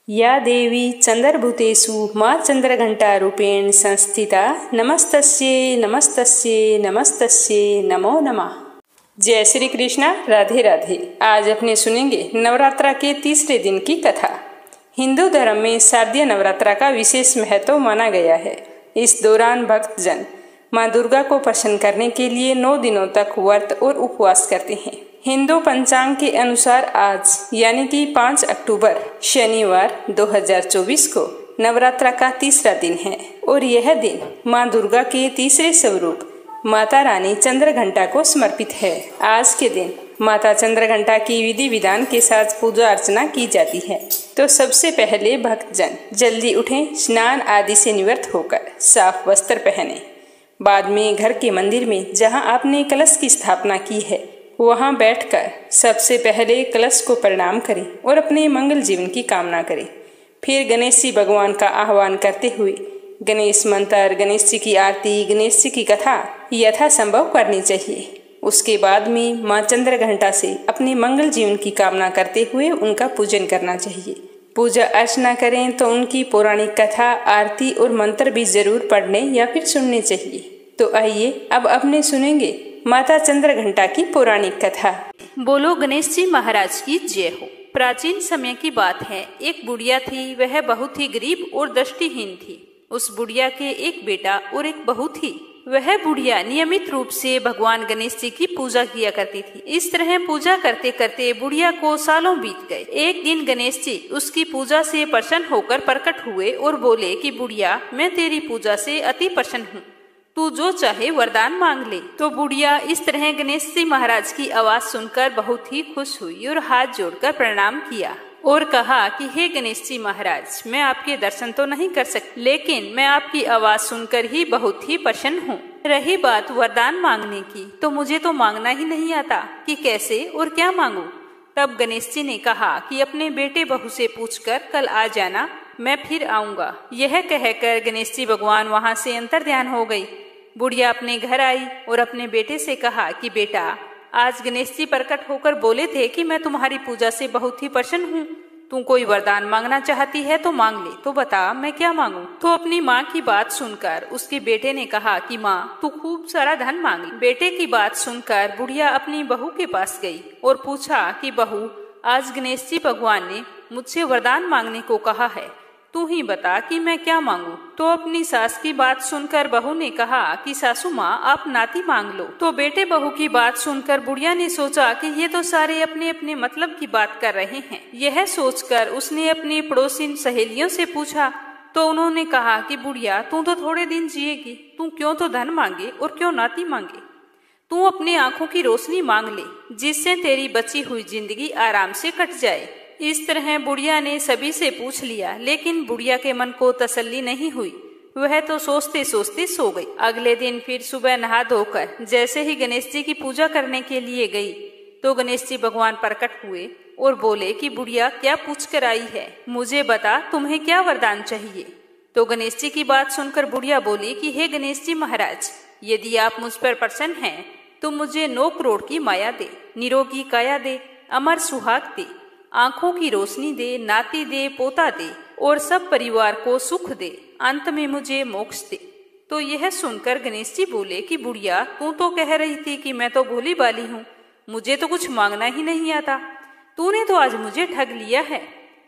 या देवी चंद्रभूतेषु माँ चंद्रघंटारूपेण संस्थिता नमस्तस्यै नमस्तस्यै नमस्तस्यै नमो नमः। जय श्री कृष्णा, राधे राधे। आज अपने सुनेंगे नवरात्रा के तीसरे दिन की कथा। हिंदू धर्म में शारदीय नवरात्रा का विशेष महत्व माना गया है। इस दौरान भक्तजन माँ दुर्गा को प्रसन्न करने के लिए 9 दिनों तक व्रत और उपवास करते हैं। हिंदू पंचांग के अनुसार आज यानी कि 5 अक्टूबर शनिवार 2024 को नवरात्रा का तीसरा दिन है और यह दिन माँ दुर्गा के तीसरे स्वरूप माता रानी चंद्रघंटा को समर्पित है। आज के दिन माता चंद्रघंटा की विधि विधान के साथ पूजा अर्चना की जाती है। तो सबसे पहले भक्तजन जल्दी उठें, स्नान आदि से निवृत्त होकर साफ वस्त्र पहने। बाद में घर के मंदिर में जहां आपने कलश की स्थापना की है वहां बैठकर सबसे पहले कलश को प्रणाम करें और अपने मंगल जीवन की कामना करें। फिर गणेश जी भगवान का आह्वान करते हुए गणेश मंत्र, गणेश जी की आरती, गणेश जी की कथा यथासंभव करनी चाहिए। उसके बाद में माँ चंद्रघंटा से अपने मंगल जीवन की कामना करते हुए उनका पूजन करना चाहिए। पूजा अर्चना करें तो उनकी पौराणिक कथा, आरती और मंत्र भी जरूर पढ़ने या फिर सुनने चाहिए। तो आइए अब अपने सुनेंगे माता चंद्रघंटा की पौराणिक कथा। बोलो गणेश जी महाराज की जय हो। प्राचीन समय की बात है, एक बुढ़िया थी। वह बहुत ही गरीब और दृष्टिहीन थी। उस बुढ़िया के एक बेटा और एक बहू थी। वह बुढ़िया नियमित रूप से भगवान गणेश जी की पूजा किया करती थी। इस तरह पूजा करते करते बुढ़िया को सालों बीत गए। एक दिन गणेश जी उसकी पूजा से प्रसन्न होकर प्रकट हुए और बोले कि बुढ़िया, मैं तेरी पूजा से अति प्रसन्न हूँ, तू जो चाहे वरदान मांग ले। तो बुढ़िया इस तरह गणेश जी महाराज की आवाज सुनकर बहुत ही खुश हुई और हाथ जोड़कर प्रणाम किया और कहा कि हे गणेश जी महाराज, मैं आपके दर्शन तो नहीं कर सकती, लेकिन मैं आपकी आवाज सुनकर ही बहुत ही प्रसन्न हूँ। रही बात वरदान मांगने की, तो मुझे तो मांगना ही नहीं आता कि कैसे और क्या मांगू। तब गणेश जी ने कहा कि अपने बेटे बहू से पूछकर कल आ जाना, मैं फिर आऊंगा। यह कहकर गणेश जी भगवान वहां से अंतर्ध्यान हो गई। बुढ़िया अपने घर आई और अपने बेटे से कहा कि बेटा, आज गणेश जी प्रकट होकर बोले थे कि मैं तुम्हारी पूजा से बहुत ही प्रसन्न हूँ। तू कोई वरदान मांगना चाहती है तो मांग ले, तो बता मैं क्या मांगू। तो अपनी माँ की बात सुनकर उसके बेटे ने कहा कि माँ, तू खूब सारा धन मांग ले। बेटे की बात सुनकर बुढ़िया अपनी बहू के पास गई और पूछा कि बहू, आज गणेश जी भगवान ने मुझसे वरदान मांगने को कहा है, तू ही बता कि मैं क्या मांगू। तो अपनी सास की बात सुनकर बहू ने कहा कि सासू माँ, आप नाती मांग लो। तो बेटे बहू की बात सुनकर बुढ़िया ने सोचा कि ये तो सारे अपने अपने मतलब की बात कर रहे हैं। यह सोचकर उसने अपनी पड़ोसी सहेलियों से पूछा तो उन्होंने कहा कि बुढ़िया, तू तो थोड़े दिन जिएगी, तू क्यों तो धन मांगे और क्यों नाती मांगे। तू अपनी आंखों की रोशनी मांग ले, जिससे तेरी बची हुई जिंदगी आराम से कट जाए। इस तरह बुढ़िया ने सभी से पूछ लिया, लेकिन बुढ़िया के मन को तसल्ली नहीं हुई। वह तो सोचते सोचते सो गई। अगले दिन फिर सुबह नहा धोकर जैसे ही गणेश जी की पूजा करने के लिए गई तो गणेश जी भगवान प्रकट हुए और बोले कि बुढ़िया, क्या पूछ कर आई है, मुझे बता तुम्हें क्या वरदान चाहिए। तो गणेश जी की बात सुनकर बुढ़िया बोली कि हे गणेश जी महाराज, यदि आप मुझ पर प्रसन्न हैं तो मुझे 9 करोड़ की माया दे, निरोगी काया दे, अमर सुहाग दे, आंखों की रोशनी दे, नाती दे, पोता दे और सब परिवार को सुख दे, अंत में मुझे मोक्ष दे। तो यह सुनकर गणेश जी बोले कि बुढ़िया, तू तो कह रही थी कि मैं तो भोली भाली हूँ, मुझे तो कुछ मांगना ही नहीं आता। तूने तो आज मुझे ठग लिया है।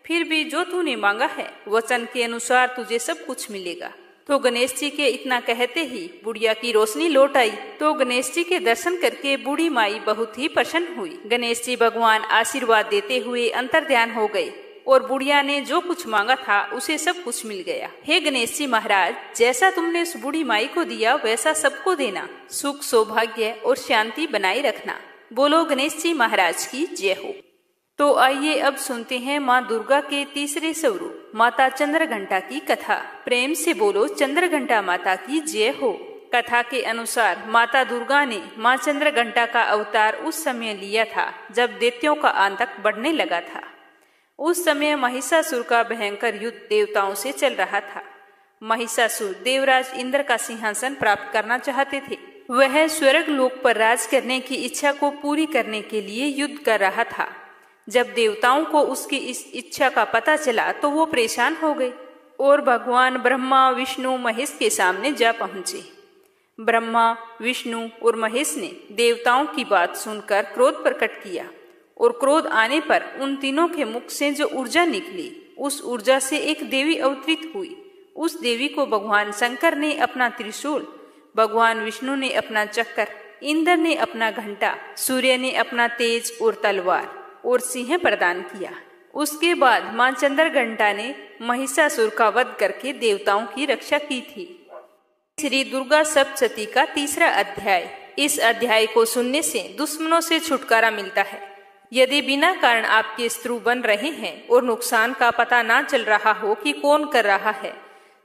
फिर भी जो तूने मांगा है वचन के अनुसार तुझे सब कुछ मिलेगा। तो गणेश जी के इतना कहते ही बुढ़िया की रोशनी लौट आई। तो गणेश जी के दर्शन करके बूढ़ी माई बहुत ही प्रसन्न हुई। गणेश जी भगवान आशीर्वाद देते हुए अंतर्ध्यान हो गए और बुढ़िया ने जो कुछ मांगा था उसे सब कुछ मिल गया। हे गणेश जी महाराज, जैसा तुमने उस बूढ़ी माई को दिया वैसा सबको देना, सुख सौभाग्य और शांति बनाए रखना। बोलो गणेश जी महाराज की जय हो। तो आइए अब सुनते हैं माँ दुर्गा के तीसरे स्वरूप माता चंद्रघंटा की कथा। प्रेम से बोलो चंद्रघंटा माता की जय हो। कथा के अनुसार माता दुर्गा ने माँ चंद्रघंटा का अवतार उस समय लिया था जब दैत्यों का आतंक बढ़ने लगा था। उस समय महिषासुर का भयंकर युद्ध देवताओं से चल रहा था। महिषासुर देवराज इंद्र का सिंहासन प्राप्त करना चाहते थे। वह स्वर्ग लोक पर राज करने की इच्छा को पूरी करने के लिए युद्ध कर रहा था। जब देवताओं को उसकी इस इच्छा का पता चला तो वो परेशान हो गए और भगवान ब्रह्मा, विष्णु, महेश के सामने जा पहुंचे। ब्रह्मा, विष्णु और महेश ने देवताओं की बात सुनकर क्रोध प्रकट किया और क्रोध आने पर उन तीनों के मुख से जो ऊर्जा निकली, उस ऊर्जा से एक देवी अवतरित हुई। उस देवी को भगवान शंकर ने अपना त्रिशूल, भगवान विष्णु ने अपना चक्कर, इंद्र ने अपना घंटा, सूर्य ने अपना तेज और तलवार और सिंह प्रदान किया। उसके बाद मां चंद्रघंटा ने महिषासुर का वध करके देवताओं की रक्षा की थी। श्री दुर्गा सप्तशती का तीसरा अध्याय। इस अध्याय को सुनने से दुश्मनों से छुटकारा मिलता है। यदि बिना कारण आपके शत्रु बन रहे हैं और नुकसान का पता ना चल रहा हो कि कौन कर रहा है,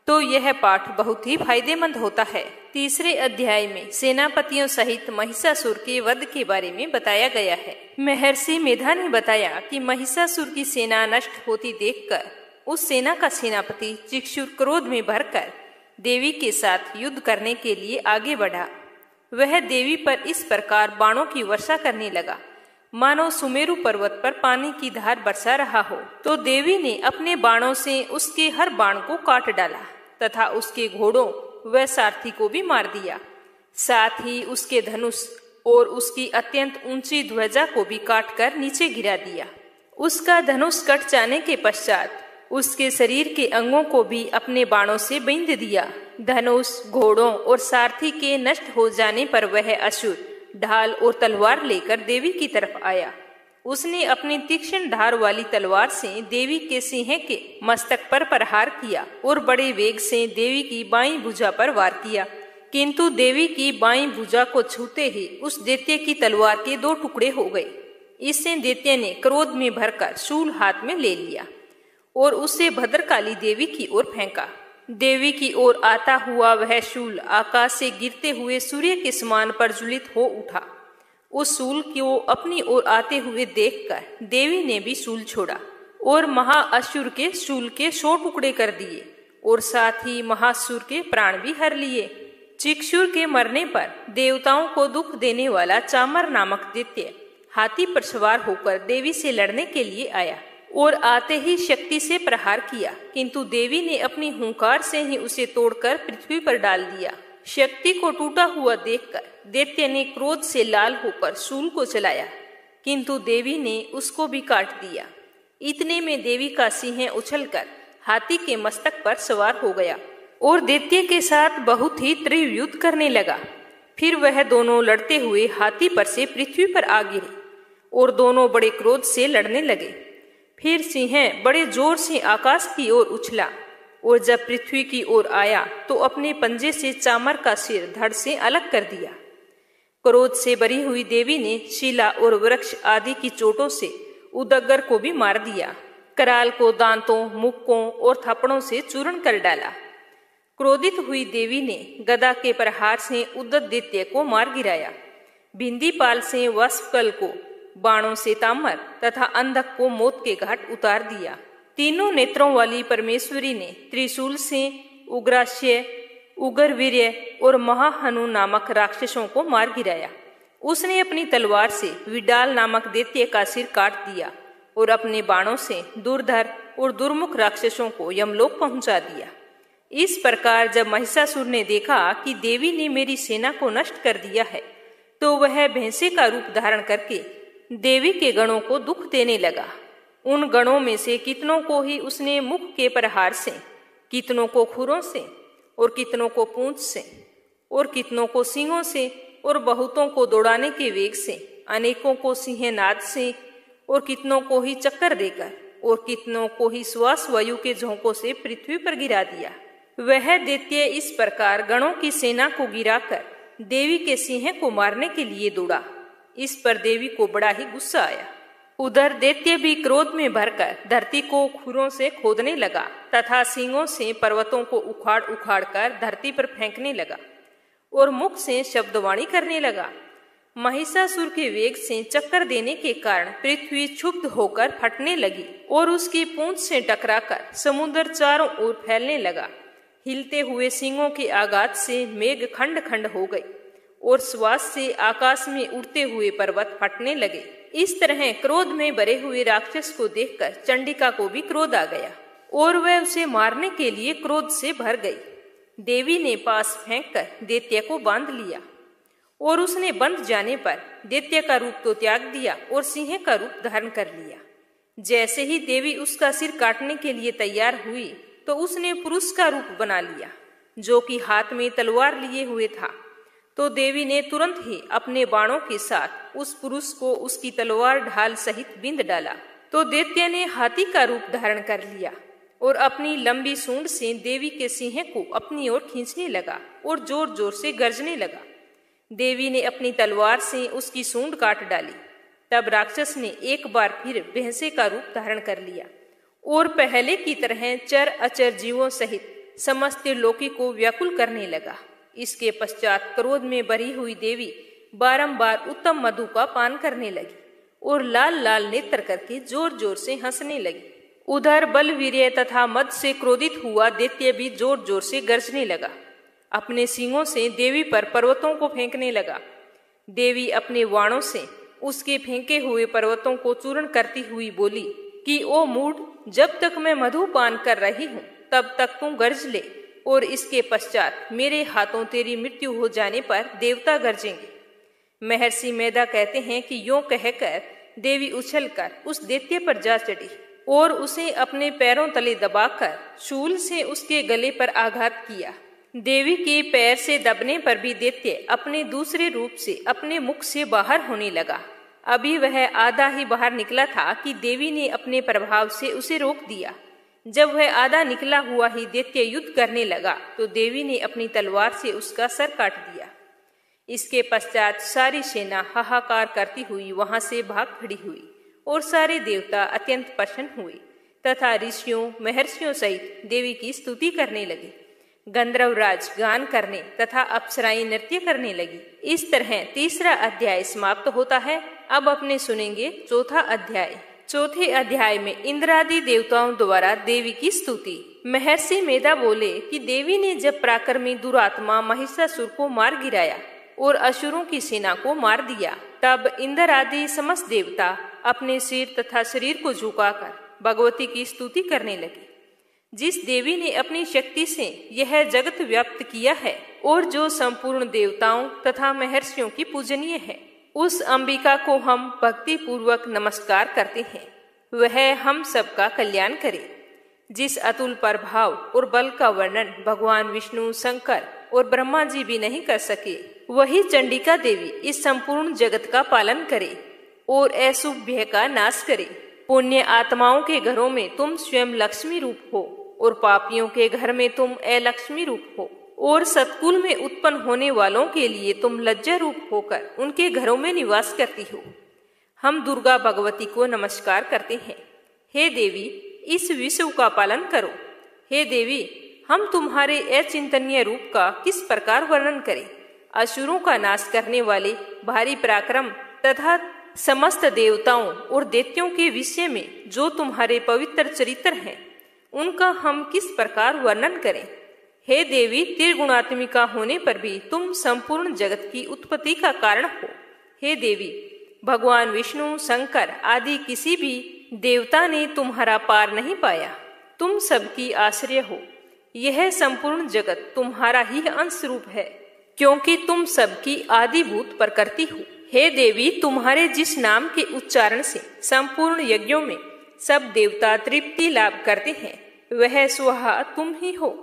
तो यह पाठ बहुत ही फायदेमंद होता है। तीसरे अध्याय में सेनापतियों सहित महिषासुर के वध के बारे में बताया गया है। महर्षि मेधा ने बताया कि महिषासुर की सेना नष्ट होती देखकर उस सेना का सेनापति चिक्षुर क्रोध में भरकर देवी के साथ युद्ध करने के लिए आगे बढ़ा। वह देवी पर इस प्रकार बाणों की वर्षा करने लगा मानो सुमेरु पर्वत पर पानी की धार बरसा रहा हो। तो देवी ने अपने बाणों से उसके हर बाण को काट डाला तथा उसके घोड़ों व सारथी को भी मार दिया। साथ ही उसके धनुष और उसकी अत्यंत ऊंची ध्वजा को भी काटकर नीचे गिरा दिया। उसका धनुष कट जाने के पश्चात उसके शरीर के अंगों को भी अपने बाणों से बींध दिया। धनुष, घोड़ों और सारथी के नष्ट हो जाने पर वह असुर ढाल और तलवार लेकर देवी की तरफ आया। उसने अपनी तीक्ष्ण धार वाली तलवार से देवी के सिंह के मस्तक पर प्रहार किया और बड़े वेग से देवी की बाईं भुजा पर वार किया, किंतु देवी की बाईं भुजा को छूते ही उस दैत्य की तलवार के 2 टुकड़े हो गए। इससे दैत्य ने क्रोध में भरकर शूल हाथ में ले लिया और उसे भद्रकाली देवी की ओर फेंका। देवी की ओर आता हुआ वह शूल आकाश से गिरते हुए सूर्य के समान प्रज्वलित हो उठा। उस शूल को अपनी ओर आते हुए देखकर देवी ने भी शूल छोड़ा और महाअसुर के शूल के 100 टुकड़े कर दिए और साथ ही महासुर के प्राण भी हर लिए। चिक्षुर के मरने पर देवताओं को दुख देने वाला चामर नामक दैत्य हाथी पर सवार होकर देवी से लड़ने के लिए आया और आते ही शक्ति से प्रहार किया, किंतु देवी ने अपनी हुंकार से ही उसे तोड़कर पृथ्वी पर डाल दिया। शक्ति को टूटा हुआ देखकर दैत्य ने क्रोध से लाल होकर शूल को चलाया, किंतु देवी ने उसको भी काट दिया। इतने में देवी का सिंह उछलकर हाथी के मस्तक पर सवार हो गया और दैत्य के साथ बहुत ही तीव्र युद्ध करने लगा। फिर वह दोनों लड़ते हुए हाथी पर से पृथ्वी पर आ गिरे और दोनों बड़े क्रोध से लड़ने लगे। फिर सिंह बड़े जोर से आकाश की ओर उछला और जब पृथ्वी की ओर आया तो अपने पंजे से चामर का सिर धड़ से अलग कर दिया। क्रोध से भरी हुई देवी ने शिला और वृक्ष आदि की चोटों से उदग्गर को भी मार दिया। कराल को दांतों, मुक्कों और थप्पड़ों से चूर्ण कर डाला। क्रोधित हुई देवी ने गदा के प्रहार से उद्दत दैत्य को मार गिराया। भिंदीपाल से वस्पकल को बाणों से तामर तथा अंधक को मौत के घाट उतार दिया। तीनों नेत्रों वाली परमेश्वरी ने त्रिशूल से उग्रास्य, उग्रवीर्य और महाहनु नामक राक्षसों को मार गिराया। उसने अपनी तलवार से विडाल नामक दैत्य का सिर काट दिया और अपने बाणों से दुर्धर और दुर्मुख राक्षसों को यमलोक पहुंचा दिया। इस प्रकार जब महिषासुर ने देखा कि देवी ने मेरी सेना को नष्ट कर दिया है, तो वह भैंसे का रूप धारण करके देवी के गणों को दुख देने लगा। उन गणों में से कितनों को ही उसने मुख के प्रहार से, कितनों को खुरों से और कितनों को पूंछ से और कितनों को सींगों से और बहुतों को दौड़ाने के वेग से, अनेकों को सिंहनाद से और कितनों को ही चक्कर देकर और कितनों को ही श्वास वायु के झोंकों से पृथ्वी पर गिरा दिया। वह दैत्य इस प्रकार गणों की सेना को गिराकर देवी के सिंह को मारने के लिए दौड़ा। इस पर देवी को बड़ा ही गुस्सा आया। उधर दैत्य भी क्रोध में भरकर धरती को खुरों से खोदने लगा तथा सींगों से पर्वतों को उखाड़ उखाड़ कर धरती पर फेंकने लगा और मुख से शब्दवाणी करने लगा। महिषासुर के वेग से चक्कर देने के कारण पृथ्वी क्षुब्ध होकर फटने लगी और उसकी पूंछ से टकराकर समुद्र चारों ओर फैलने लगा। हिलते हुए सींगों के आघात से मेघ खंड खंड हो गई और श्वास से आकाश में उड़ते हुए पर्वत फटने लगे। इस तरह क्रोध में भरे हुए राक्षस को देखकर चंडिका को भी क्रोध आ गया और वह उसे मारने के लिए क्रोध से भर गई। देवी ने पास फेंककर दैत्य को बांध लिया और उसने बंध जाने पर दैत्य का रूप तो त्याग दिया और सिंह का रूप धारण कर लिया। जैसे ही देवी उसका सिर काटने के लिए तैयार हुई तो उसने पुरुष का रूप बना लिया, जो कि हाथ में तलवार लिए हुए था। तो देवी ने तुरंत ही अपने बाणों के साथ उस पुरुष को उसकी तलवार ढाल सहित बींध डाला। तो दैत्य ने हाथी का रूप धारण कर लिया और अपनी लंबी सूंड से देवी के सिंह को अपनी ओर खींचने लगा और जोर जोर से गरजने लगा। देवी ने अपनी तलवार से उसकी सूंड काट डाली। तब राक्षस ने एक बार फिर भैंसे का रूप धारण कर लिया और पहले की तरह चर अचर जीवों सहित समस्त लोकी को व्याकुल करने लगा। इसके पश्चात क्रोध में भरी हुई देवी बारंबार उत्तम मधु का पान करने लगी और लाल लाल नेत्र करके जोर जोर से हंसने लगी। उधर बलवीर्य तथा मद से क्रोधित हुआ दैत्य भी जोर जोर से गरजने लगा। अपने सींगों से देवी पर पर्वतों को फेंकने लगा। देवी अपने वाणों से उसके फेंके हुए पर्वतों को चूर्ण करती हुई बोली कि ओ मूढ़, जब तक मैं मधु पान कर रही हूँ तब तक तू गरज ले और इसके पश्चात मेरे हाथों तेरी मृत्यु हो जाने पर देवता गरजेंगे। महर्षि मेधा कहते हैं कि यूं कहकर देवी उछलकर उस दैत्य पर जा चढ़ी और उसे अपने पैरों तले दबाकर शूल से उसके गले पर आघात किया। देवी के पैर से दबने पर भी दैत्य अपने दूसरे रूप से अपने मुख से बाहर होने लगा। अभी वह आधा ही बाहर निकला था कि देवी ने अपने प्रभाव से उसे रोक दिया। जब वह आधा निकला हुआ ही दैत्य युद्ध करने लगा तो देवी ने अपनी तलवार से उसका सर काट दिया। इसके पश्चात सारी सेना हाहाकार करती हुई वहां से भाग खड़ी हुई और सारे देवता अत्यंत प्रसन्न हुए तथा ऋषियों महर्षियों सहित देवी की स्तुति करने लगे। गंधर्वराज गान करने तथा अप्सराएं नृत्य करने लगी। इस तरह तीसरा अध्याय समाप्त होता है। अब अपने सुनेंगे चौथा अध्याय। चौथे अध्याय में इंद्रादि देवताओं द्वारा देवी की स्तुति। महर्षि मेधा बोले कि देवी ने जब पराक्रमी दुरात्मा महिषासुर को मार गिराया और असुरों की सेना को मार दिया, तब इंद्र आदि समस्त देवता अपने सिर तथा शरीर को झुकाकर भगवती की स्तुति करने लगे। जिस देवी ने अपनी शक्ति से यह जगत व्याप्त किया है और जो संपूर्ण देवताओं तथा महर्षियों की पूजनीय है, उस अंबिका को हम भक्ति पूर्वक नमस्कार करते हैं। वह हम सबका कल्याण करे। जिस अतुल प्रभाव और बल का वर्णन भगवान विष्णु, शंकर और ब्रह्मा जी भी नहीं कर सके, वही चंडिका देवी इस संपूर्ण जगत का पालन करे और अशुभ भय का नाश करे। पुण्य आत्माओं के घरों में तुम स्वयं लक्ष्मी रूप हो और पापियों के घर में तुम अलक्ष्मी रूप हो और सतकुल में उत्पन्न होने वालों के लिए तुम लज्जा रूप होकर उनके घरों में निवास करती हो। हम दुर्गा भगवती को नमस्कार करते हैं। हे देवी, इस विश्व का पालन करो। हे देवी, हम तुम्हारे अचिंतनीय रूप का किस प्रकार वर्णन करें। असुरों का नाश करने वाले भारी पराक्रम तथा समस्त देवताओं और दैत्यों के विषय में जो तुम्हारे पवित्र चरित्र हैं, उनका हम किस प्रकार वर्णन करें। हे देवी, त्रिगुणात्मिका होने पर भी तुम संपूर्ण जगत की उत्पत्ति का कारण हो। हे देवी, भगवान विष्णु, शंकर आदि किसी भी देवता ने तुम्हारा पार नहीं पाया। तुम सबकी आश्रय हो। यह संपूर्ण जगत तुम्हारा ही अंश रूप है, क्योंकि तुम सबकी आदिभूत प्रकृति हो। हे देवी, तुम्हारे जिस नाम के उच्चारण से संपूर्ण यज्ञों में सब देवता तृप्ति लाभ करते हैं, वह स्वहा तुम ही हो।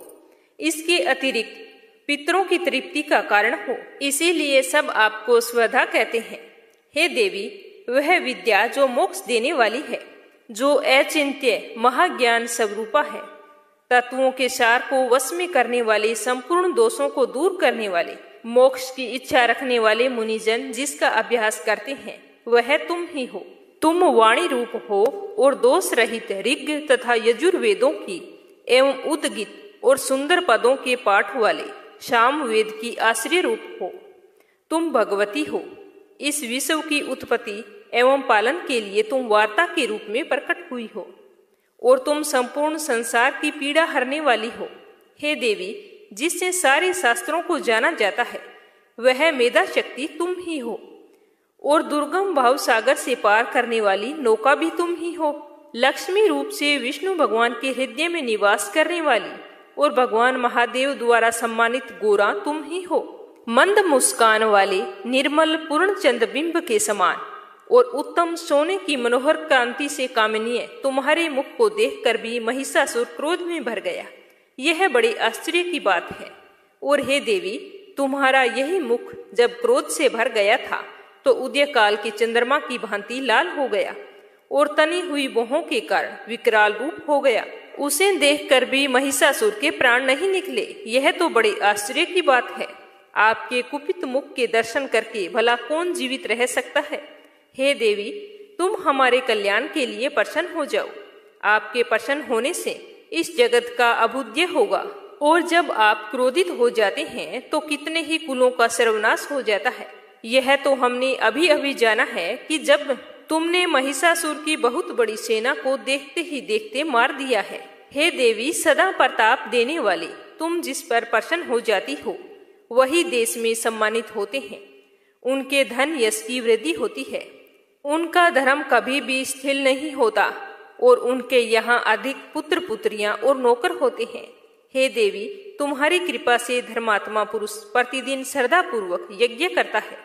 इसके अतिरिक्त पितरों की तृप्ति का कारण हो, इसीलिए सब आपको स्वधा कहते हैं। हे देवी, वह विद्या जो मोक्ष देने वाली है, जो अचिंत्य महाज्ञान स्वरूपा है, तत्वों के सार को वश में करने वाले, संपूर्ण दोषों को दूर करने वाले, मोक्ष की इच्छा रखने वाले मुनिजन जिसका अभ्यास करते हैं, वह तुम ही हो। तुम वाणी रूप हो और दोष रहित ऋग तथा यजुर्वेदों की एवं उद्गीत और सुंदर पदों के पाठ वाले साम वेद की आश्रय रूप हो। तुम भगवती हो। इस विश्व की उत्पत्ति एवं पालन के लिए तुम वार्ता के रूप में प्रकट हुई हो और तुम संपूर्ण संसार की पीड़ा हरने वाली हो। हे देवी, जिससे सारे शास्त्रों को जाना जाता है, वह मेधा शक्ति तुम ही हो, और दुर्गम भाव सागर से पार करने वाली नौका भी तुम ही हो। लक्ष्मी रूप से विष्णु भगवान के हृदय में निवास करने वाली और भगवान महादेव द्वारा सम्मानित गोरा तुम ही हो। मंद मुस्कान वाले निर्मल पूर्ण चंद्रबिंब के समान और उत्तम सोने की मनोहर कांति से कामनीय तुम्हारे मुख को देखकर भी महिषासुर क्रोध में भर गया। यह बड़े आश्चर्य की बात है। और हे देवी, तुम्हारा यही मुख जब क्रोध से भर गया था तो उदय काल के चंद्रमा की भांति लाल हो गया और तनी हुई बाहों के कारण विकराल रूप हो गया। उसे देखकर भी महिषासुर के प्राण नहीं निकले। यह तो बड़े आश्चर्य की बात है। आपके कुपित मुख के दर्शन करके भला कौन जीवित रह सकता है। हे देवी, तुम हमारे कल्याण के लिए प्रसन्न हो जाओ। आपके प्रसन्न होने से इस जगत का अभुद्य होगा, और जब आप क्रोधित हो जाते हैं तो कितने ही कुलों का सर्वनाश हो जाता है। यह तो हमने अभी अभी जाना है कि जब तुमने महिषासुर की बहुत बड़ी सेना को देखते ही देखते मार दिया है। हे देवी, सदा प्रताप देने वाले तुम जिस पर प्रसन्न हो जाती हो वही देश में सम्मानित होते हैं। उनके धन यश की वृद्धि होती है। उनका धर्म कभी भी स्थिर नहीं होता और उनके यहाँ अधिक पुत्र पुत्रियां और नौकर होते हैं। हे देवी, तुम्हारी कृपा से धर्मात्मा पुरुष प्रतिदिन श्रद्धा पूर्वक यज्ञ करता है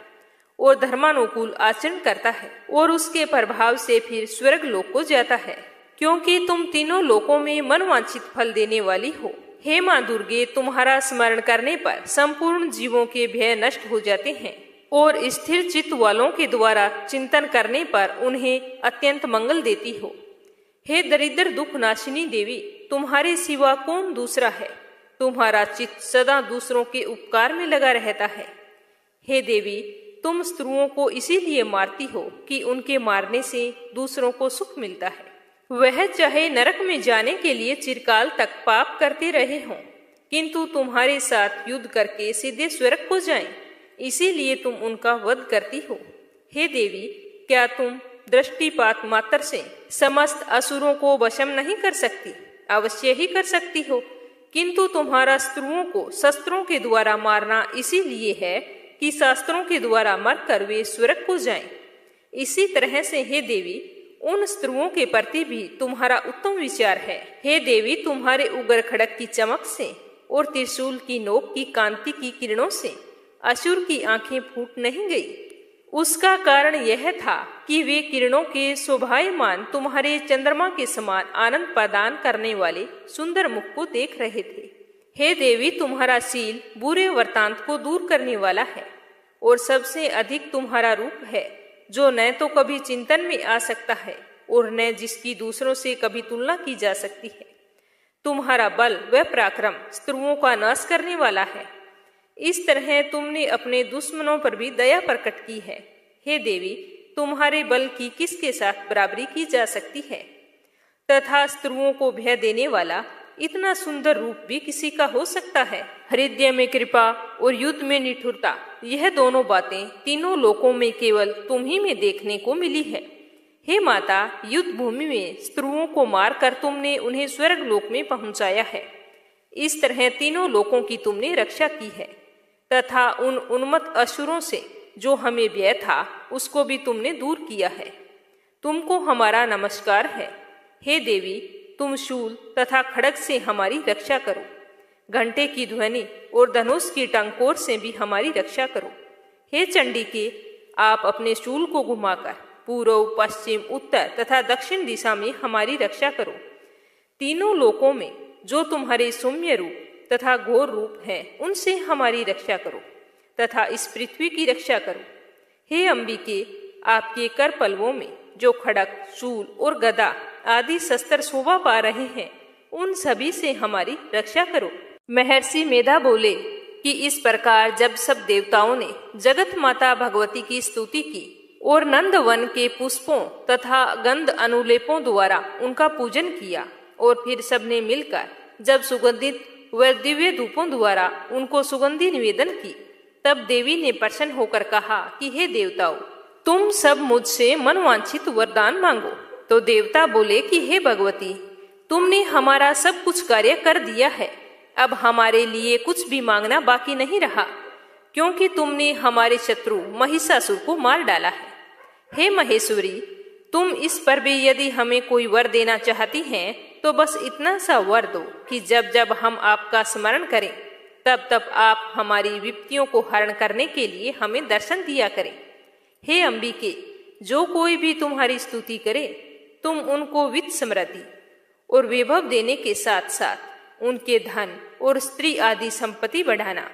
और धर्मानुकूल आचरण करता है और उसके प्रभाव से फिर स्वर्ग लोक को जाता है, क्योंकि तुम तीनों लोकों में मनवांछित फल देने वाली हो। हे माँ दुर्गे, तुम्हारा स्मरण करने पर संपूर्ण जीवों के भय नष्ट हो जाते हैं और स्थिर चित्त वालों के द्वारा चिंतन करने पर उन्हें अत्यंत मंगल देती हो। हे दरिद्र दुख नाशिनी देवी, तुम्हारे सिवा कौन दूसरा है। तुम्हारा चित्त सदा दूसरों के उपकार में लगा रहता है। हे देवी, तुम स्त्रियों को इसीलिए मारती हो कि उनके मारने से दूसरों को सुख मिलता है। वह चाहे नरक में जाने के लिए चिरकाल तक पाप करते रहे हों, किंतु तुम्हारे साथ युद्ध करके सीधे स्वर्ग को जाएं, इसीलिए तुम उनका वध करती हो। हे देवी, क्या तुम दृष्टिपात मात्र से समस्त असुरों को वशम नहीं कर सकती? अवश्य ही कर सकती हो, किंतु तुम्हारा स्त्रियों को शस्त्रों के द्वारा मारना इसीलिए है कि शास्त्रों के द्वारा मरकर वे स्वर्ग को जाएं। इसी तरह से हे देवी, उन स्त्रियों के प्रति भी तुम्हारा उत्तम विचार है। हे देवी, तुम्हारे उग्र खड़क की चमक से और त्रिशूल की नोक की कांति की किरणों से असुर की आंखें फूट नहीं गई। उसका कारण यह था कि वे किरणों के शोभायमान तुम्हारे चंद्रमा के समान आनंद प्रदान करने वाले सुंदर मुख को देख रहे थे। हे देवी, तुम्हारा शील बुरे वृतांत को दूर करने वाला है और सबसे अधिक तुम्हारा रूप है, जो न तो कभी चिंतन में आ सकता है और न जिसकी दूसरों से कभी तुलना की जा सकती है। तुम्हारा बल व पराक्रम स्त्रियों का नाश करने वाला है। इस तरह तुमने अपने दुश्मनों पर भी दया प्रकट की है। हे देवी, तुम्हारे बल की किसके साथ बराबरी की जा सकती है? तथा स्त्रियों को भय देने वाला इतना सुंदर रूप भी किसी का हो सकता है? हृदय में कृपा और युद्ध में निठुरता, यह दोनों बातें तीनों लोकों में केवल तुम ही में देखने को मिली है। हे माता, युद्ध भूमि में स्त्रियों को मारकर तुमने उन्हें स्वर्ग लोक में पहुंचाया है। इस तरह तीनों लोकों की तुमने रक्षा की है तथा उन उन्मत्त असुरों से जो हमें भय था उसको भी तुमने दूर किया है। तुमको हमारा नमस्कार है। हे देवी, तुम शूल तथा खड़ग से हमारी रक्षा करो। घंटे की ध्वनि और धनुष की टंकोर से भी हमारी रक्षा करो। हे चंडिके, आप अपने शूल को घुमाकर पूर्व, पश्चिम, उत्तर तथा दक्षिण दिशा में हमारी रक्षा करो। तीनों लोकों में जो तुम्हारे सौम्य रूप तथा घोर रूप हैं, उनसे हमारी रक्षा करो तथा इस पृथ्वी की रक्षा करो। हे अंबिके, आपके कर पल्लवों में जो खड़ग, शूल और गदा आदि शस्त्र शोभा पा रहे हैं, उन सभी से हमारी रक्षा करो। महर्षि मेधा बोले कि इस प्रकार जब सब देवताओं ने जगत माता भगवती की स्तुति की और नंदवन के पुष्पों तथा गंध अनुलेपों द्वारा उनका पूजन किया और फिर सबने मिलकर जब सुगंधित व दिव्य धूपों द्वारा उनको सुगंधि निवेदन की, तब देवी ने प्रसन्न होकर कहा कि हे देवताओं, तुम सब मुझसे मनवांछित वरदान मांगो। तो देवता बोले कि हे भगवती, तुमने हमारा सब कुछ कार्य कर दिया है, अब हमारे लिए कुछ भी मांगना बाकी नहीं रहा, क्योंकि तुमने हमारे शत्रु महिषासुर को मार डाला है। हे महेश्वरी, तुम इस पर भी यदि हमें कोई वर देना चाहती हैं तो बस इतना सा वर दो कि जब जब हम आपका स्मरण करें तब तब आप हमारी विपत्तियों को हरण करने के लिए हमें दर्शन दिया करें। हे अंबिके, जो कोई भी तुम्हारी स्तुति करे तुम उनको वित्त समृद्धि और वैभव देने के साथ साथ उनके धन और स्त्री आदि संपत्ति बढ़ाना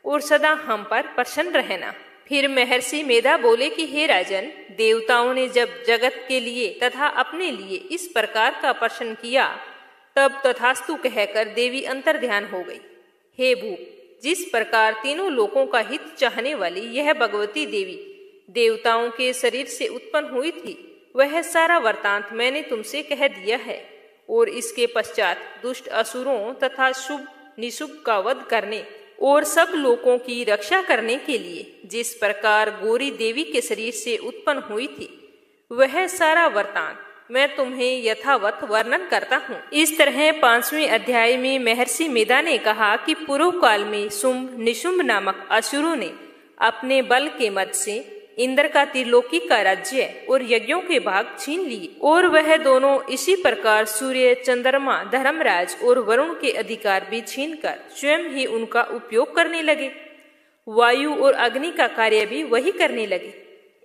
और सदा हम पर प्रसन्न रहना। फिर महर्षि मेधा बोले कि हे राजन, देवताओं ने जब जगत के लिए तथा अपने लिए इस प्रकार का प्रश्न किया तब तथास्तु कहकर देवी अंतर्ध्यान हो गई। हे भूप, जिस प्रकार तीनों लोकों का हित चाहने वाली यह भगवती देवी देवताओं के शरीर से उत्पन्न हुई थी, वह सारा वृतांत मैंने तुमसे कह दिया है। और इसके पश्चात दुष्ट असुरों तथा शुभ निशुभ का वध करने और सब लोगों की रक्षा करने के लिए जिस प्रकार गौरी देवी के शरीर से उत्पन्न हुई थी, वह सारा वृतांत मैं तुम्हें यथावत वर्णन करता हूँ। इस तरह 5वें अध्याय में महर्षि मेधा ने कहा कि पूर्व काल में शुंभ निशुंभ नामक असुरों ने अपने बल के मद से इंद्र का त्रिलोकी का राज्य और यज्ञों के भाग छीन लिए, और वह दोनों इसी प्रकार सूर्य, चंद्रमा, धर्मराज और वरुण के अधिकार भी छीनकर स्वयं ही उनका उपयोग करने लगे। वायु और अग्नि का कार्य भी वही करने लगे।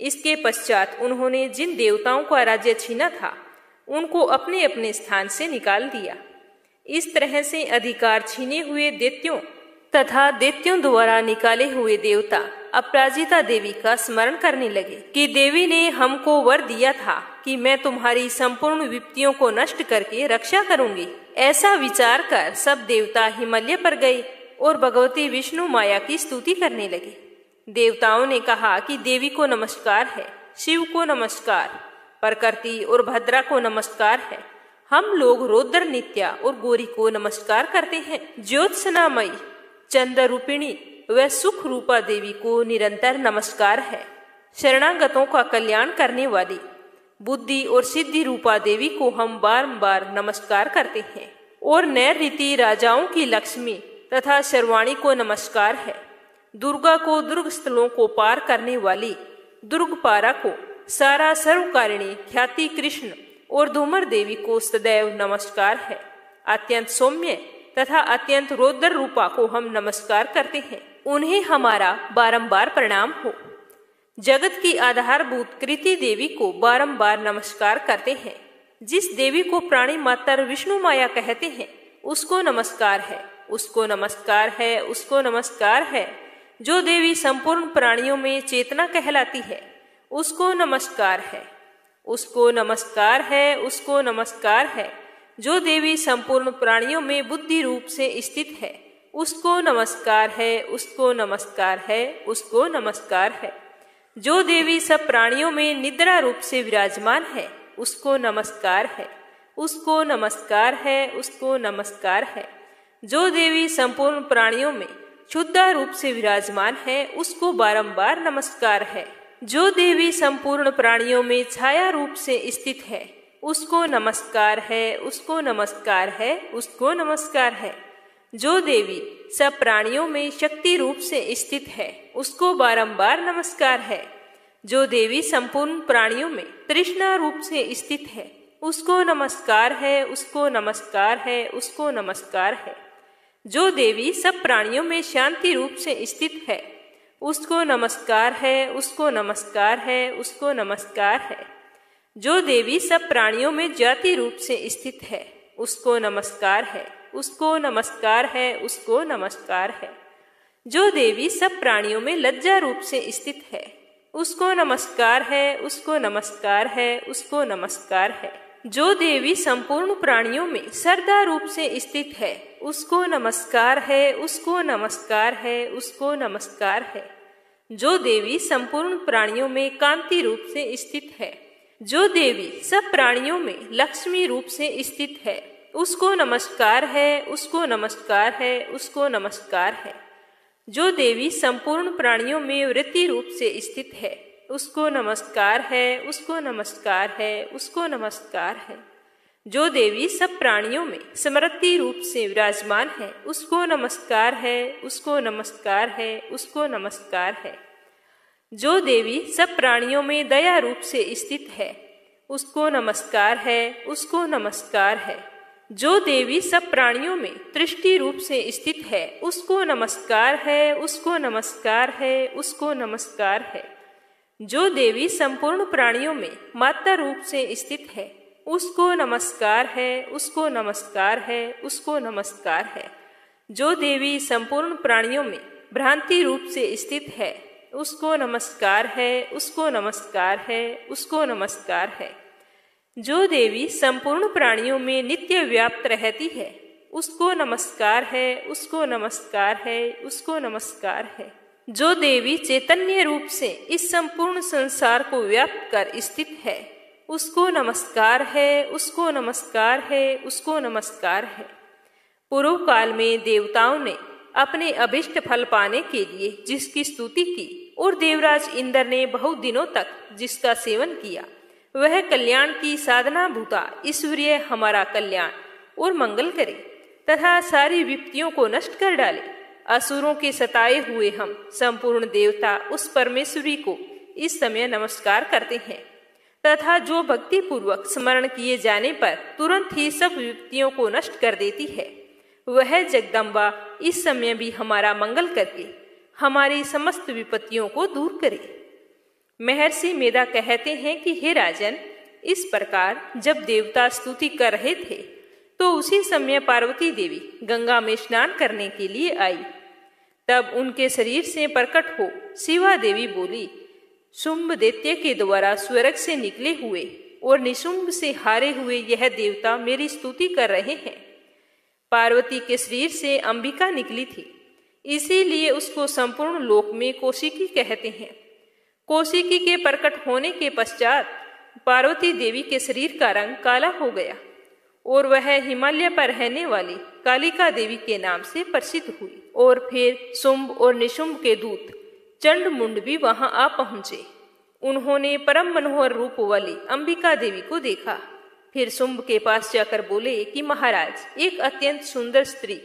इसके पश्चात उन्होंने जिन देवताओं का राज्य छीना था उनको अपने अपने स्थान से निकाल दिया। इस तरह से अधिकार छीने हुए दैत्यों तथा दैत्यों द्वारा निकाले हुए देवता अपराजिता देवी का स्मरण करने लगे कि देवी ने हमको वर दिया था कि मैं तुम्हारी संपूर्ण विपत्तियों को नष्ट करके रक्षा करूंगी। ऐसा विचार कर सब देवता हिमालय पर गए और भगवती विष्णु माया की स्तुति करने लगे। देवताओं ने कहा कि देवी को नमस्कार है, शिव को नमस्कार, प्रकृति और भद्रा को नमस्कार है। हम लोग रौद्र नित्या और गौरी को नमस्कार करते हैं। ज्योत्सनामयी चंद्र रूपिणी व सुख रूपा देवी को निरंतर नमस्कार है। शरणागतों का कल्याण करने वाली बुद्धि और सिद्धि रूपा देवी को हम बारंबार नमस्कार करते हैं। और नैर रीति राजाओं की लक्ष्मी तथा शर्वाणी को नमस्कार है। दुर्गा को दुर्ग स्थलों को पार करने वाली दुर्गपारा को, सारा सर्वकारिणी ख्याति कृष्ण और धूमर देवी को सदैव नमस्कार है। अत्यंत सौम्य तथा अत्यंत रौद्र रूपा को हम नमस्कार करते हैं। उन्हें हमारा बारंबार प्रणाम हो। जगत की आधारभूत कृति देवी को बारंबार नमस्कार करते हैं। जिस देवी को प्राणी मात्र विष्णु माया कहते हैं उसको नमस्कार है, उसको नमस्कार है, उसको नमस्कार है। जो देवी संपूर्ण प्राणियों में चेतना कहलाती है उसको नमस्कार है, उसको नमस्कार है, उसको नमस्कार है। जो देवी संपूर्ण प्राणियों में बुद्धि रूप से स्थित है उसको नमस्कार है, उसको नमस्कार है, उसको नमस्कार है। जो देवी सब प्राणियों में निद्रा रूप से विराजमान है उसको नमस्कार है, उसको नमस्कार है, उसको नमस्कार है। जो देवी संपूर्ण प्राणियों में शुद्धा रूप से विराजमान है उसको बारंबार नमस्कार है। जो देवी संपूर्ण प्राणियों में छाया रूप से स्थित है उसको नमस्कार है, उसको नमस्कार है, उसको नमस्कार है। जो देवी सब प्राणियों में शक्ति रूप से स्थित है उसको बारंबार नमस्कार है। जो देवी संपूर्ण प्राणियों में तृष्णा रूप से स्थित है उसको नमस्कार है, उसको नमस्कार है, उसको नमस्कार है। जो देवी सब प्राणियों में शांति रूप से स्थित है उसको नमस्कार है, उसको नमस्कार है, उसको नमस्कार है। जो देवी सब प्राणियों में जाति रूप से स्थित है उसको नमस्कार है, उसको नमस्कार है, उसको नमस्कार है। जो देवी सब प्राणियों में लज्जा रूप से स्थित है उसको नमस्कार है, उसको नमस्कार है, उसको नमस्कार है। जो देवी संपूर्ण प्राणियों में श्रद्धा रूप से स्थित है उसको नमस्कार है, उसको नमस्कार है, उसको नमस्कार है। जो देवी संपूर्ण प्राणियों में कांति रूप से स्थित है, जो देवी सब प्राणियों में लक्ष्मी रूप से स्थित है उसको नमस्कार है, उसको नमस्कार है, उसको नमस्कार है। जो देवी संपूर्ण प्राणियों में वृत्ति रूप से स्थित है उसको नमस्कार है, उसको नमस्कार है, उसको नमस्कार है। जो देवी सब प्राणियों में समृद्धि रूप से विराजमान है, उसको नमस्कार है, उसको नमस्कार है, उसको नमस्कार है। जो देवी सब प्राणियों में दया रूप से स्थित है, उसको नमस्कार है, उसको नमस्कार है। जो देवी सब प्राणियों में दृष्टि रूप से स्थित है, उसको नमस्कार है, उसको नमस्कार है, उसको नमस्कार है। जो देवी संपूर्ण प्राणियों में माता रूप से स्थित है, उसको नमस्कार है, उसको नमस्कार है, उसको नमस्कार है। जो देवी संपूर्ण प्राणियों में भ्रांति रूप से स्थित है, उसको नमस्कार है, उसको नमस्कार है, उसको नमस्कार है। जो देवी संपूर्ण प्राणियों में नित्य व्याप्त रहती है, उसको नमस्कार है, उसको नमस्कार है, उसको नमस्कार है। जो देवी चैतन्य रूप से इस संपूर्ण संसार को व्याप्त कर स्थित है, उसको नमस्कार है, उसको नमस्कार है, उसको नमस्कार है। पूर्व काल में देवताओं ने अपने अभिष्ट फल पाने के लिए जिसकी स्तुति की और देवराज इंद्र ने बहुत दिनों तक जिसका सेवन किया, वह कल्याण की साधना भूता ईश्वरीय हमारा कल्याण और मंगल करे तथा सारी विपत्तियों को नष्ट कर डाले। असुरों के सताए हुए हम संपूर्ण देवता उस परमेश्वरी को इस समय नमस्कार करते हैं तथा जो भक्ति पूर्वक स्मरण किए जाने पर तुरंत ही सब विपत्तियों को नष्ट कर देती है, वह जगदम्बा इस समय भी हमारा मंगल करके हमारी समस्त विपत्तियों को दूर करे। महर्षि मेधा कहते हैं कि हे राजन, इस प्रकार जब देवता स्तुति कर रहे थे तो उसी समय पार्वती देवी गंगा में स्नान करने के लिए आई। तब उनके शरीर से प्रकट हो शिवा देवी बोली, शुंभ दैत्य के द्वारा स्वर्ग से निकले हुए और निशुंभ से हारे हुए यह देवता मेरी स्तुति कर रहे हैं। पार्वती के शरीर से अंबिका निकली थी, इसीलिए उसको संपूर्ण लोक में कौशिकी कहते हैं। कौशिकी के प्रकट होने के पश्चात पार्वती देवी के शरीर का रंग काला हो गया और वह हिमालय पर रहने वाली कालिका देवी के नाम से प्रसिद्ध हुई। और फिर शुंभ और निशुंभ के दूत चंड मुंड भी वहां आ पहुंचे। उन्होंने परम मनोहर रूप वाली अंबिका देवी को देखा। फिर शुंभ के पास जाकर बोले कि महाराज, एक अत्यंत सुंदर स्त्री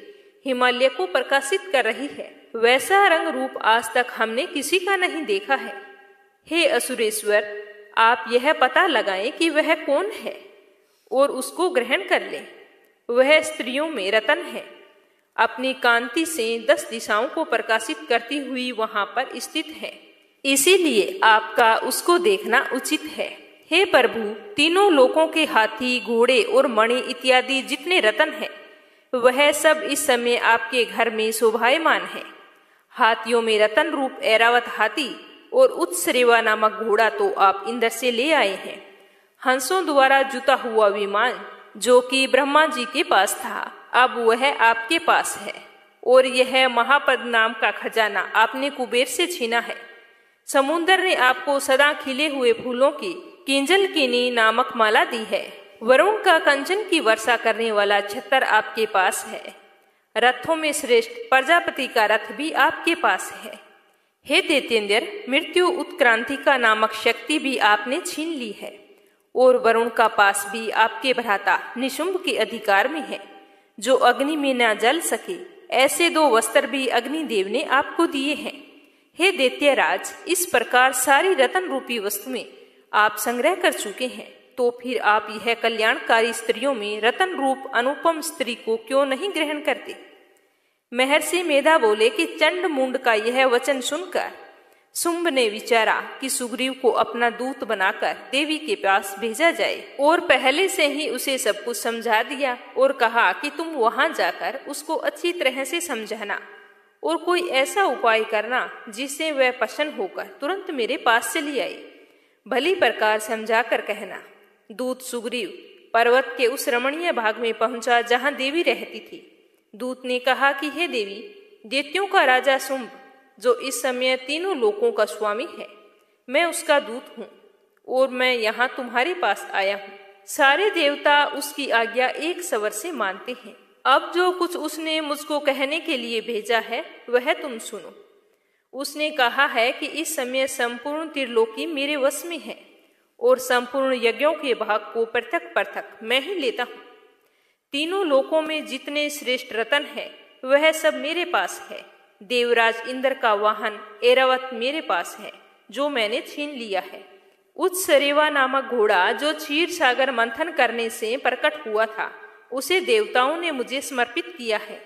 हिमालय को प्रकाशित कर रही है। वैसा रंग रूप आज तक हमने किसी का नहीं देखा है। हे असुरेश्वर, आप यह पता लगाएं कि वह कौन है और उसको ग्रहण कर लें। वह स्त्रियों में रतन है, अपनी कांति से 10 दिशाओं को प्रकाशित करती हुई वहां पर स्थित है, इसीलिए आपका उसको देखना उचित है। हे प्रभु, तीनों लोकों के हाथी, घोड़े और मणि इत्यादि जितने रतन हैं, वह सब इस समय आपके घर में शोभायमान है। हाथियों में रतन रूप ऐरावत हाथी और उत्सरेवा नामक घोड़ा तो आप इंद्र से ले आए हैं। हंसों द्वारा जुता हुआ विमान जो कि ब्रह्मा जी के पास था, अब वह आपके पास है। और यह महापद नाम का खजाना आपने कुबेर से छीना है। समुद्र ने आपको सदा खिले हुए फूलों की किंजलकिनी नामक माला दी है। वरुण का कंचन की वर्षा करने वाला छतर आपके पास है। रथों में श्रेष्ठ प्रजापति का रथ भी आपके पास है। हे दैत्येंद्र, मृत्यु उत्क्रांति का नामक शक्ति भी आपने छीन ली है। और वरुण का पास भी आपके भ्राता निशुंभ के अधिकार में है, जो अग्नि में न जल सके। ऐसे 2 वस्त्र भी अग्निदेव ने आपको दिए हैं। हे दैत्यराज, इस प्रकार सारी रतन रूपी वस्तुएं आप संग्रह कर चुके हैं, तो फिर आप यह कल्याणकारी स्त्रियों में रतन रूप अनुपम स्त्री को क्यों नहीं ग्रहण करते? महर्षि मेधा बोले कि चंड मुंड का यह वचन सुनकर शुंभ ने विचारा कि सुग्रीव को अपना दूत बनाकर देवी के पास भेजा जाए और पहले से ही उसे सब कुछ समझा दिया और कहा कि तुम वहां जाकर उसको अच्छी तरह से समझाना और कोई ऐसा उपाय करना जिससे वह प्रसन्न होकर तुरंत मेरे पास चली आए। भली प्रकार समझा कर कहना। दूत सुग्रीव पर्वत के उस रमणीय भाग में पहुंचा जहां देवी रहती थी। दूत ने कहा कि हे देवी, दैत्यों का राजा शुंभ जो इस समय तीनों लोकों का स्वामी है, मैं उसका दूत हूँ और मैं यहाँ तुम्हारे पास आया हूँ। सारे देवता उसकी आज्ञा एक स्वर से मानते हैं। अब जो कुछ उसने मुझको कहने के लिए भेजा है वह तुम सुनो। उसने कहा है कि इस समय संपूर्ण त्रिलोकी मेरे वश में है और संपूर्ण यज्ञों के भाग को पृथक पृथक मैं ही लेता हूँ। तीनों लोकों में जितने श्रेष्ठ रत्न है वह सब मेरे पास है। देवराज इंद्र का वाहन ऐरावत मेरे पास है, जो मैंने छीन लिया है। उत्सरेवा नामक घोड़ा जो क्षीर सागर मंथन करने से प्रकट हुआ था, उसे देवताओं ने मुझे समर्पित किया है।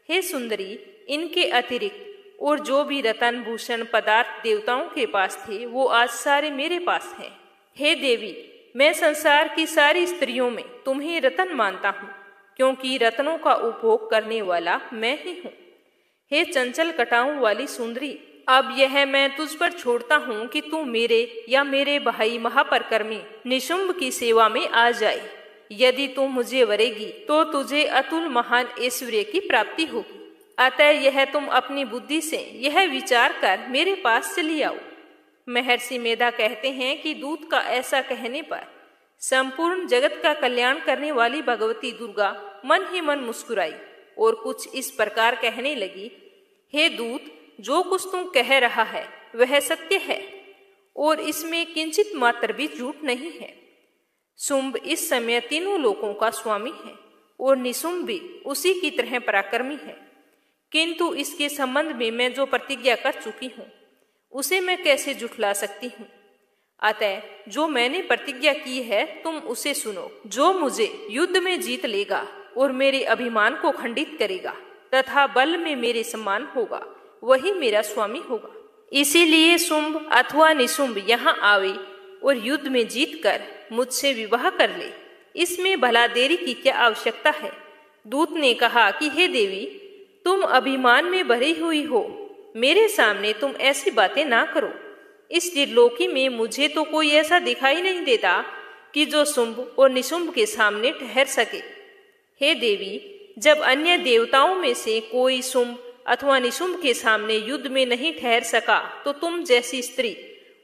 हे सुंदरी, इनके अतिरिक्त और जो भी रतन भूषण पदार्थ देवताओं के पास थे वो आज सारे मेरे पास हैं। हे देवी, मैं संसार की सारी स्त्रियों में तुम्हें रतन मानता हूँ, क्योंकि रत्नों का उपभोग करने वाला मैं ही हूँ। हे चंचल कटाओं वाली सुंदरी, अब यह मैं तुझ पर छोड़ता हूँ कि तू मेरे या मेरे भाई महापरकर्मी निशुंभ की सेवा में आ जाए। यदि तू मुझे वरेगी तो तुझे अतुल महान ऐश्वर्य की प्राप्ति होगी। अतः यह तुम अपनी बुद्धि से यह विचार कर मेरे पास चली आओ। महर्षि मेधा कहते हैं कि दूत का ऐसा कहने पर संपूर्ण जगत का कल्याण करने वाली भगवती दुर्गा मन ही मन मुस्कुराई और कुछ इस प्रकार कहने लगी, हे दूत, जो कुछ तुम कह रहा है वह सत्य है और इसमें किंचित मात्र भी झूठ नहीं है। शुंभ इस समय तीनों लोकों का स्वामी है और निशुंभ भी उसी की तरह पराक्रमी है, किंतु इसके संबंध में मैं जो प्रतिज्ञा कर चुकी हूँ उसे मैं कैसे झुठला सकती हूँ। अतः जो मैंने प्रतिज्ञा की है तुम उसे सुनो। जो मुझे युद्ध में जीत लेगा और मेरे अभिमान को खंडित करेगा तथा बल में मेरे समान होगा, वही मेरा स्वामी होगा। इसीलिए शुंभ अथवा निशुंभ यहाँ आवे और युद्ध में जीत कर मुझसे विवाह कर ले। इसमें भला देरी की क्या आवश्यकता है। दूत ने कहा कि हे देवी, तुम अभिमान में भरी हुई हो, मेरे सामने तुम ऐसी बातें ना करो। इस त्रिलोकी में मुझे तो कोई ऐसा दिखाई नहीं देता कि जो शुंभ और निशुंभ के सामने ठहर सके। हे देवी, जब अन्य देवताओं में से कोई शुंभ अथवा निशुंभ के सामने युद्ध में नहीं ठहर सका तो तुम जैसी स्त्री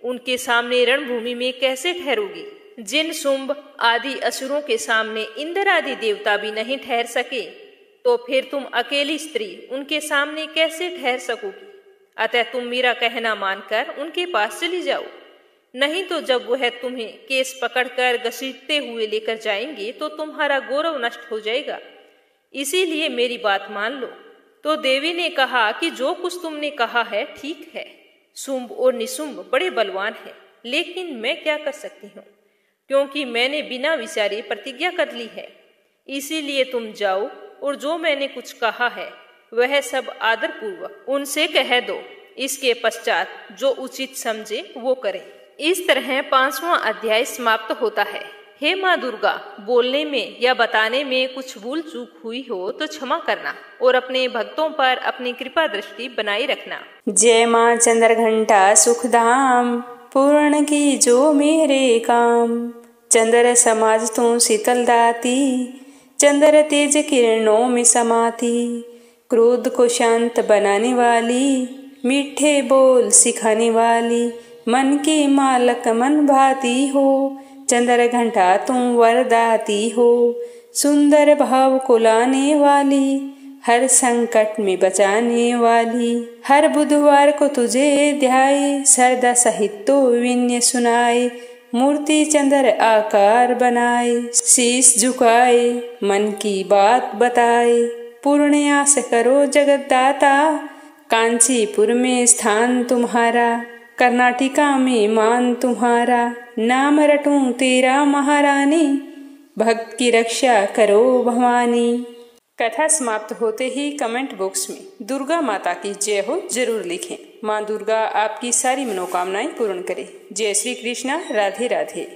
उनके सामने रणभूमि में कैसे ठहरोगी। जिन शुंभ आदि असुरों के सामने इंद्र आदि देवता भी नहीं ठहर सके तो फिर तुम अकेली स्त्री उनके सामने कैसे ठहर सकोगी। अतः तुम मेरा कहना मानकर उनके पास चली जाओ, नहीं तो जब वह तुम्हें केस पकड़कर घसीटते हुए लेकर जाएंगे तो तुम्हारा गौरव नष्ट हो जाएगा। इसीलिए मेरी बात मान लो। तो देवी ने कहा कि जो कुछ तुमने कहा है ठीक है। शुंभ और निशुंभ बड़े बलवान हैं, लेकिन मैं क्या कर सकती हूँ, क्योंकि मैंने बिना विचारे प्रतिज्ञा कर ली है। इसीलिए तुम जाओ और जो मैंने कुछ कहा है वह सब आदर पूर्वक उनसे कह दो। इसके पश्चात जो उचित समझे वो करें। इस तरह 5वां अध्याय समाप्त होता है। हे माँ दुर्गा, बोलने में या बताने में कुछ भूल चूक हुई हो तो क्षमा करना और अपने भक्तों पर अपनी कृपा दृष्टि बनाए रखना। जय माँ चंद्रघंटा सुखधाम, पूर्ण की जो मेरे काम। चंद्र समाज तू शीतल दाती, चंद्र तेज किरणों में समाती। क्रोध को शांत बनाने वाली, मीठे बोल सिखाने वाली। मन की मालक मन भाती हो, चंद्र घंटा तुम वरदाती हो। सुंदर भाव को लाने वाली, हर संकट में बचाने वाली। हर बुधवार को तुझे ध्याए, श्रद्धा सहित तो विन्य सुनाए। मूर्ति चंद्र आकार बनाए, शीश झुकाए, मन की बात बताए। पूर्ण आस करो जगतदाता, कांचीपुर में स्थान तुम्हारा। कर्नाटका में मान तुम्हारा, नाम रटूं तेरा महारानी। भक्त की रक्षा करो भवानी। कथा समाप्त होते ही कमेंट बॉक्स में दुर्गा माता की जय हो जरूर लिखें। माँ दुर्गा आपकी सारी मनोकामनाएं पूर्ण करे। जय श्री कृष्णा। राधे राधे।